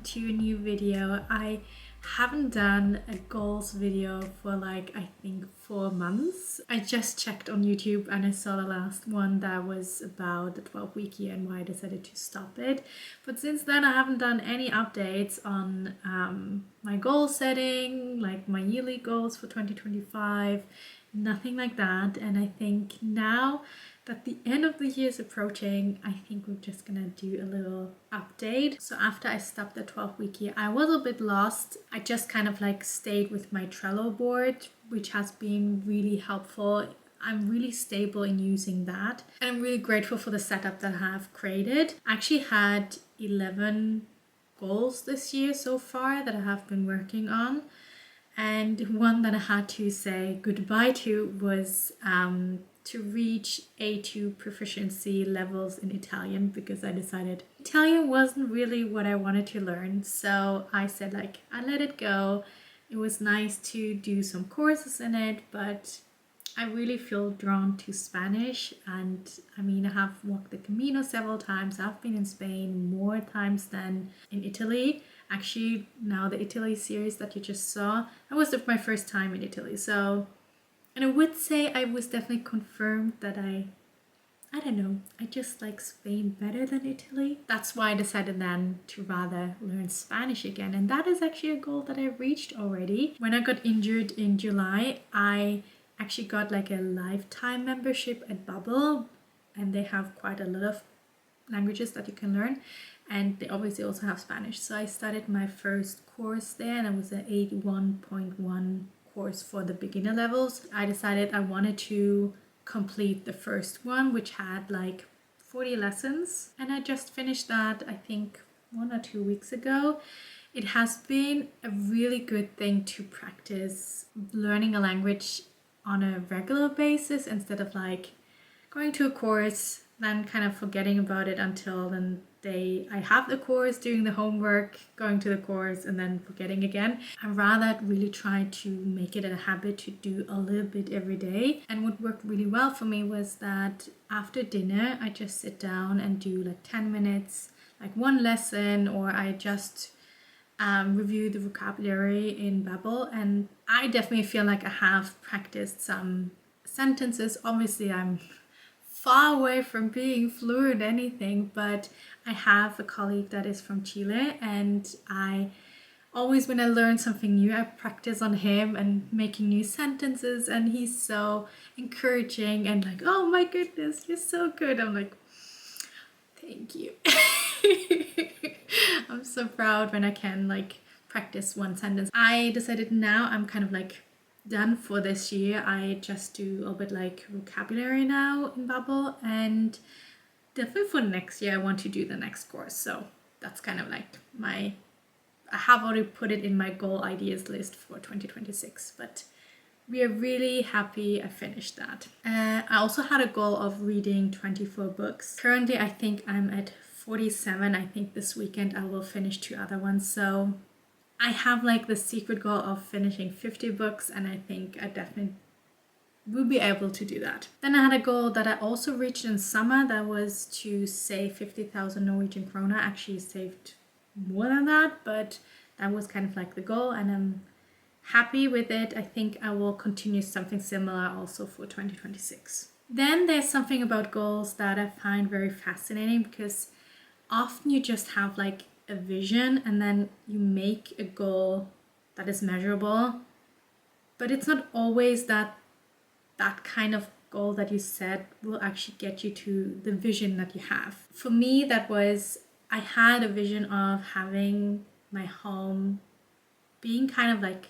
to a new video. I haven't done a goals video for like I think 4 months. I just checked on YouTube and I saw the last one that was about the 12-week year and why I decided to stop it. But since then I haven't done any updates on my goal setting, like my yearly goals for 2025, nothing like that. And I think now that the end of the year is approaching, I think we're just gonna do a little update. So after I stopped the 12-week year, I was a bit lost. I just kind of like stayed with my Trello board, which has been really helpful. I'm really stable in using that. And I'm really grateful for the setup that I have created. I actually had 11 goals this year so far that I have been working on. And one that I had to say goodbye to was to reach A2 proficiency levels in Italian, because I decided Italian wasn't really what I wanted to learn. So I said like, I let it go. It was nice to do some courses in it, but I really feel drawn to Spanish. And I mean, I have walked the Camino several times. I've been in Spain more times than in Italy. Actually, now the Italy series that you just saw, that was my first time in Italy. So, and I would say I was definitely confirmed that I don't know, I just like Spain better than Italy. That's why I decided then to rather learn Spanish again. And that is actually a goal that I reached already. When I got injured in July, I actually got like a lifetime membership at Bubble, and they have quite a lot of languages that you can learn, and they obviously also have Spanish. So I started my first course there, and it was an 81.1 course for the beginner levels. I decided I wanted to complete the first one, which had like 40 lessons, and I just finished that I think 1 or 2 weeks ago. It has been a really good thing to practice learning a language on a regular basis instead of like going to a course, then kind of forgetting about it until the day I have the course, doing the homework, going to the course, and then forgetting again. I rather really try to make it a habit to do a little bit every day. And what worked really well for me was that after dinner, I just sit down and do like 10 minutes, like one lesson, or I just review the vocabulary in Babbel. And I definitely feel like I have practiced some sentences. Obviously, I'm far away from being fluent in anything, but I have a colleague that is from Chile, and I always, when I learn something new, I practice on him and making new sentences, and he's so encouraging and like, oh my goodness, you're so good. I'm like, thank you. I'm so proud when I can like practice one sentence. I decided now I'm kind of like done for this year. I just do a little bit like vocabulary now in Babbel, and definitely for next year I want to do the next course. So that's kind of like I have already put it in my goal ideas list for 2026, but we are really happy I finished that. I also had a goal of reading 24 books. Currently I think I'm at 47. I think this weekend I will finish 2 other ones. So I have like the secret goal of finishing 50 books, and I think I definitely will be able to do that. Then I had a goal that I also reached in summer, that was to save 50,000 Norwegian krone. I actually saved more than that, but that was kind of like the goal, and I'm happy with it. I think I will continue something similar also for 2026. Then there's something about goals that I find very fascinating, because often you just have like a vision and then you make a goal that is measurable, but it's not always that kind of goal that you set will actually get you to the vision that you have. For me, that was, I had a vision of having my home being kind of like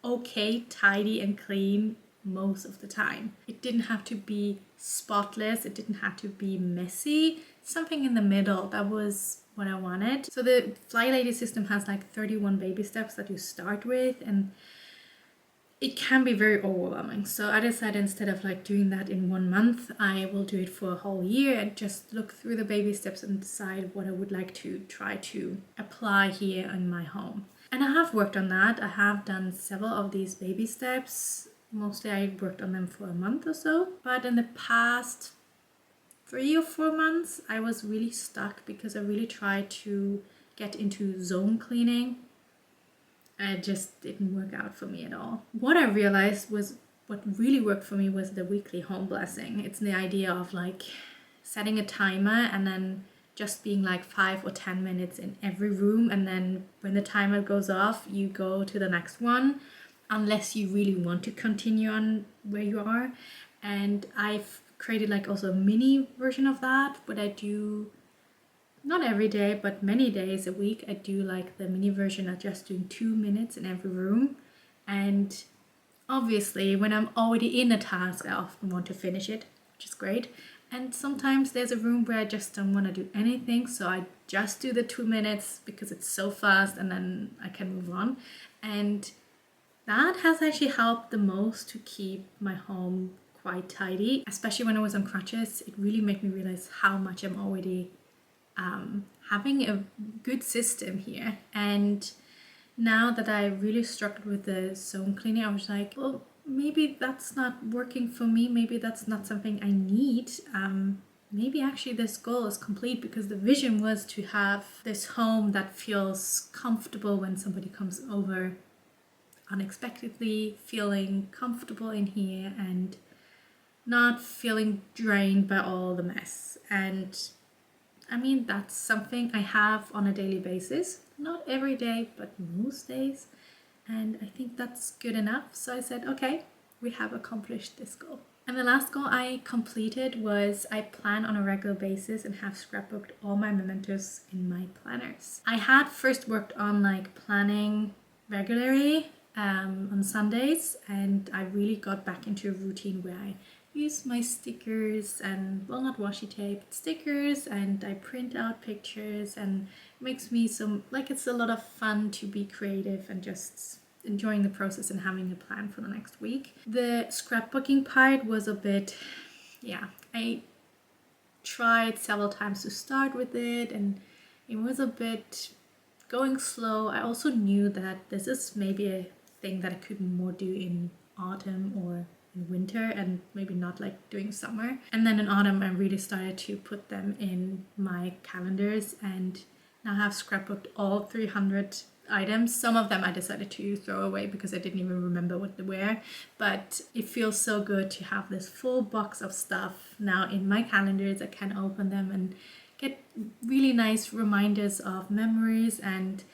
okay, tidy and clean most of the time. It didn't have to be spotless, it didn't have to be messy, something in the middle. That was what I wanted. So the Fly Lady system has like 31 baby steps that you start with, and it can be very overwhelming. So I decided instead of like doing that in 1 month, I will do it for a whole year and just look through the baby steps and decide what I would like to try to apply here in my home. And I have worked on that. I have done several of these baby steps. Mostly I worked on them for a month or so. But in the past 3 or 4 months, I was really stuck because I really tried to get into zone cleaning. It just didn't work out for me at all. What I realized was what really worked for me was the weekly home blessing. It's the idea of like setting a timer and then just being like 5 or 10 minutes in every room, and then when the timer goes off, you go to the next one, unless you really want to continue on where you are. And I've created like also a mini version of that, but I do not every day, but many days a week. I do like the mini version of just doing 2 minutes in every room. And obviously when I'm already in a task, I often want to finish it, which is great. And sometimes there's a room where I just don't want to do anything, so I just do the 2 minutes because it's so fast, and then I can move on. And that has actually helped the most to keep my home quite tidy, especially when I was on crutches. It really made me realize how much I'm already having a good system here. And now that I really struggled with the zone cleaning, I was like, well, maybe that's not working for me. Maybe that's not something I need. Maybe actually this goal is complete, because the vision was to have this home that feels comfortable when somebody comes over unexpectedly, feeling comfortable in here and not feeling drained by all the mess. And I mean, that's something I have on a daily basis. Not every day, but most days. And I think that's good enough. So I said, okay, we have accomplished this goal. And the last goal I completed was I plan on a regular basis and have scrapbooked all my mementos in my planners. I had first worked on like planning regularly on Sundays, and I really got back into a routine where I use my stickers and, well, not washi tape, but stickers, and I print out pictures, and it makes me it's a lot of fun to be creative and just enjoying the process and having a plan for the next week. The scrapbooking part was a bit, I tried several times to start with it, and it was a bit going slow. I also knew that this is maybe a thing that I could more do in autumn or in winter, and maybe not like doing summer. And then in autumn I really started to put them in my calendars, and now I have scrapbooked all 300 items. Some of them I decided to throw away because I didn't even remember what they were, but it feels so good to have this full box of stuff now in my calendars. I can open them and get really nice reminders of memories, and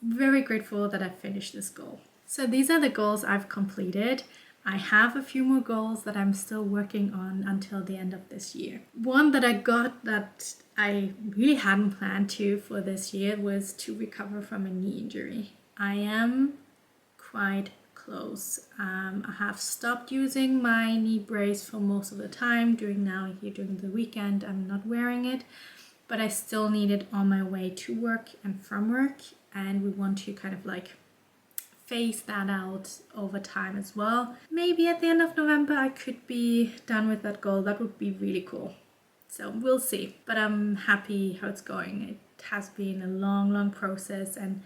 very grateful that I finished this goal. So these are the goals I've completed. I have a few more goals that I'm still working on until the end of this year. One that I got that I really hadn't planned to for this year was to recover from a knee injury. I am quite close. I have stopped using my knee brace for most of the time. During the weekend, I'm not wearing it, but I still need it on my way to work and from work, and we want to kind of like phase that out over time as well. Maybe at the end of November I could be done with that goal. That would be really cool. So we'll see, but I'm happy how it's going. It has been a long process, and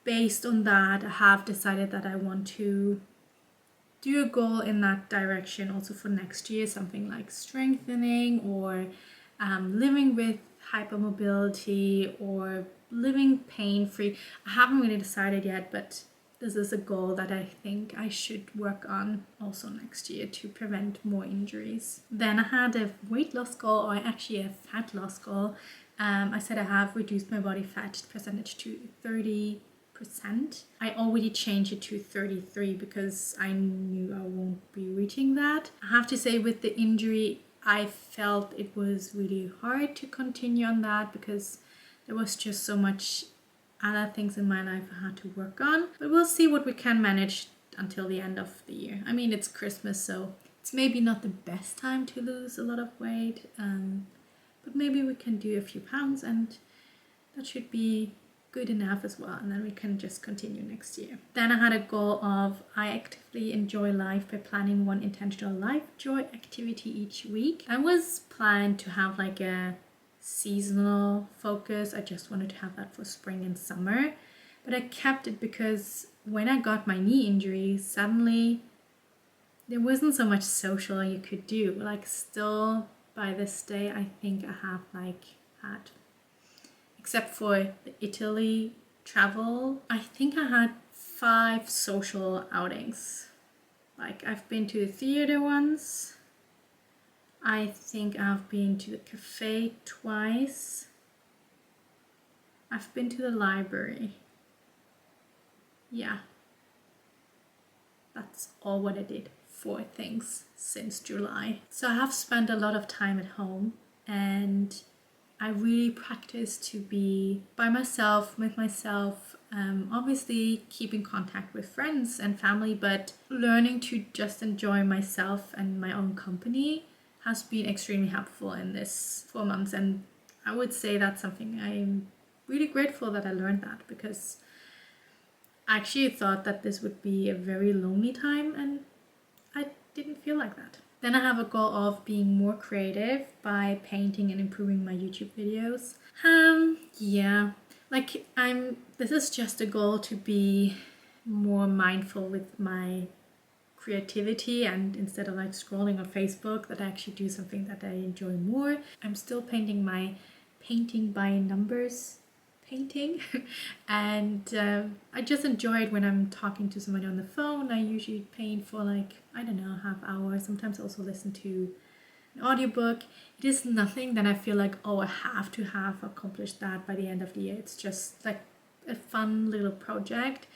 based on that I have decided that I want to do a goal in that direction also for next year, something like strengthening or living with hypermobility or living pain-free. I haven't really decided yet, but this is a goal that I think I should work on also next year to prevent more injuries. Then I had a weight loss goal, or actually a fat loss goal. I said I have reduced my body fat percentage to 30%. I already changed it to 33 because I knew I won't be reaching that. I have to say, with the injury, I felt it was really hard to continue on that because there was just so much other things in my life I had to work on. But we'll see what we can manage until the end of the year. I mean, it's Christmas, so it's maybe not the best time to lose a lot of weight, but maybe we can do a few pounds, and that should be good enough as well, and then we can just continue next year. Then I had a goal of I actively enjoy life by planning one intentional life joy activity each week. I was planned to have like a seasonal focus. I just wanted to have that for spring and summer, but I kept it because when I got my knee injury, suddenly there wasn't so much social you could do. Like, still by this day I think I have like had except for the Italy travel, I think I had 5 social outings. Like I've been to the theater once. I think I've been to the cafe twice. I've been to the library. Yeah. That's all what I did. 4 things since July. So I have spent a lot of time at home, and I really practice to be by myself, with myself, obviously keep in contact with friends and family, but learning to just enjoy myself and my own company has been extremely helpful in this 4 months. And I would say that's something I'm really grateful that I learned that, because I actually thought that this would be a very lonely time, and I didn't feel like that. Then I have a goal of being more creative by painting and improving my YouTube videos. Yeah, like this is just a goal to be more mindful with my creativity, and instead of like scrolling on Facebook, that I actually do something that I enjoy more. I'm still painting my painting by numbers painting and I just enjoy it when I'm talking to somebody on the phone. I usually paint for like, I don't know, half hour. Sometimes also listen to an audiobook. It is nothing that I feel like, oh, I have to have accomplished that by the end of the year. It's just like a fun little project.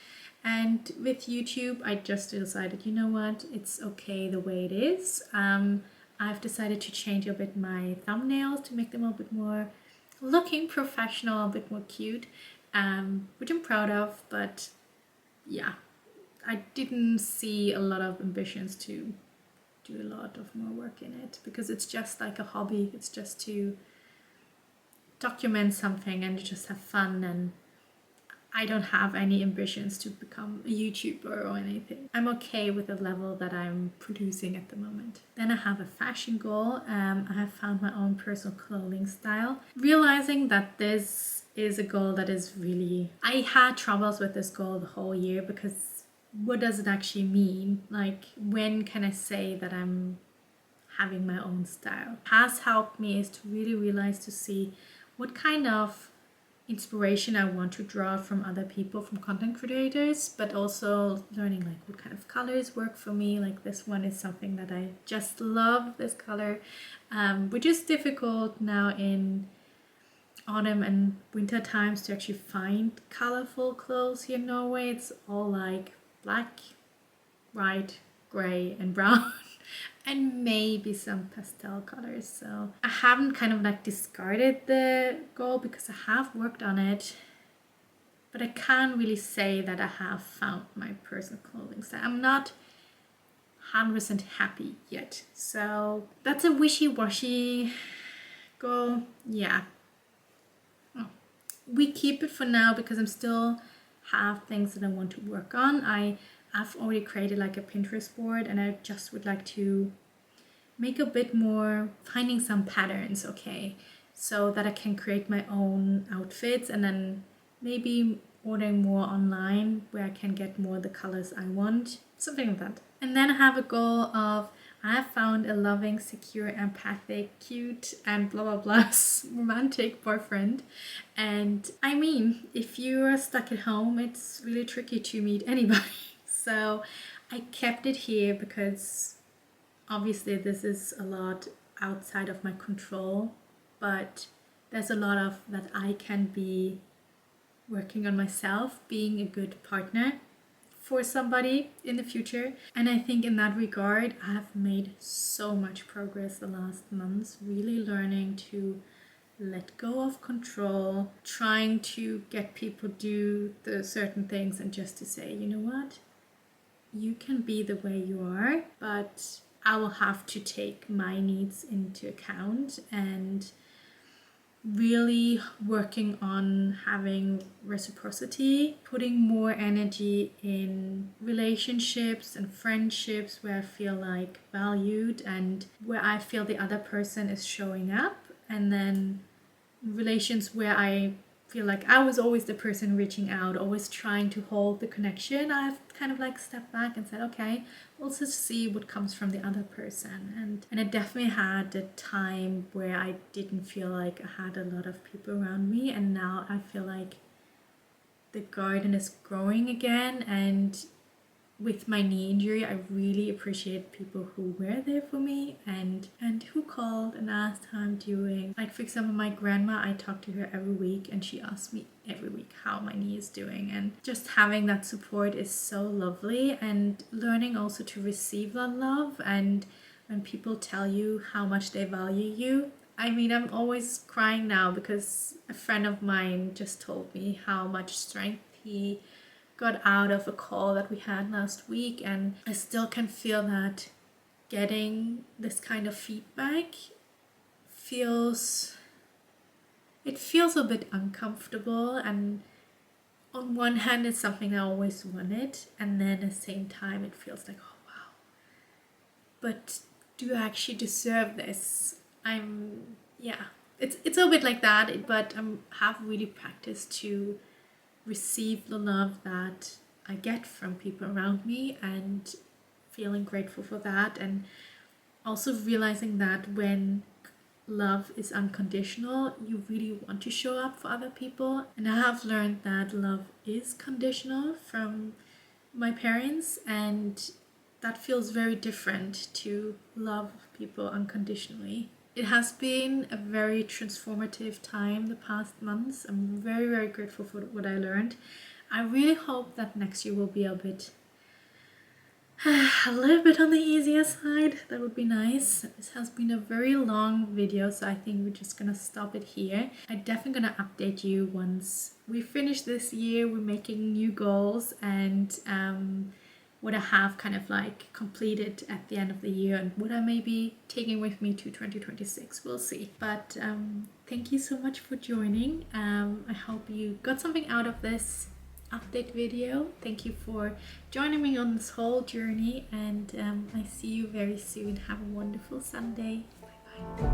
And with YouTube, I just decided, you know what, it's okay the way it is. I've decided to change a bit my thumbnails to make them a bit more looking professional, a bit more cute, which I'm proud of. But yeah, I didn't see a lot of ambitions to do a lot of more work in it, because it's just like a hobby. It's just to document something and just have fun, and I don't have any ambitions to become a YouTuber or anything. I'm okay with the level that I'm producing at the moment. Then I have a fashion goal. I have found my own personal clothing style. Realizing that this is a goal that is really... I had troubles with this goal the whole year, because what does it actually mean? Like, when can I say that I'm having my own style? What has helped me is to really realize, to see what kind of inspiration I want to draw from other people, from content creators, but also learning like what kind of colors work for me. Like this one is something that I just love, this color, which is difficult now in autumn and winter times to actually find colorful clothes here in Norway. It's all like black, white, gray and brown and maybe some pastel colors. So I haven't kind of like discarded the goal, because I have worked on it, but I can't really say that I have found my personal clothing style. I'm not 100% happy yet. So that's a wishy-washy goal. Yeah. We keep it for now, because I'm still have things that I want to work on. I've already created like a Pinterest board, and I just would like to make a bit more, finding some patterns, okay, so that I can create my own outfits, and then maybe ordering more online where I can get more the colors I want, something like that. And then I have a goal of, I have found a loving, secure, empathic, cute, and blah blah blah romantic boyfriend. And I mean, if you are stuck at home, it's really tricky to meet anybody. So I kept it here because obviously this is a lot outside of my control, but there's a lot of that I can be working on myself, being a good partner for somebody in the future. And I think in that regard, I have made so much progress the last months, really learning to let go of control, trying to get people do the certain things, and just to say, you know what, you can be the way you are, but I will have to take my needs into account, and really working on having reciprocity, putting more energy in relationships and friendships where I feel like valued and where I feel the other person is showing up, and then relations where I feel like I was always the person reaching out, always trying to hold the connection. I've kind of like stepped back and said, okay, let's just see what comes from the other person. And I definitely had a time where I didn't feel like I had a lot of people around me, and now I feel like the garden is growing again. And with my knee injury, I really appreciate people who were there for me and who called and asked how I'm doing. Like, for example, my grandma, I talk to her every week and she asks me every week how my knee is doing. And just having that support is so lovely, and learning also to receive that love. And when people tell you how much they value you, I mean, I'm always crying now because a friend of mine just told me how much strength he got out of a call that we had last week, and I still can feel that getting this kind of feedback feels a bit uncomfortable. And on one hand, it's something I always wanted, and then at the same time it feels like, oh wow, but do I actually deserve this? It's a bit like that, but I have really practiced to receive the love that I get from people around me and feeling grateful for that, and also realizing that when love is unconditional, you really want to show up for other people. And I have learned that love is conditional from my parents, and that feels very different to love people unconditionally. It has been a very transformative time the past months. I'm very, very grateful for what I learned. I really hope that next year will be a little bit on the easier side. That would be nice. This has been a very long video, so I think we're just gonna stop it here. I'm definitely gonna update you once we finish this year. We're making new goals, and what I have kind of like completed at the end of the year, and what I may be taking with me to 2026. We'll see. But thank you so much for joining. I hope you got something out of this update video. Thank you for joining me on this whole journey, and I see you very soon. Have a wonderful Sunday. Bye bye.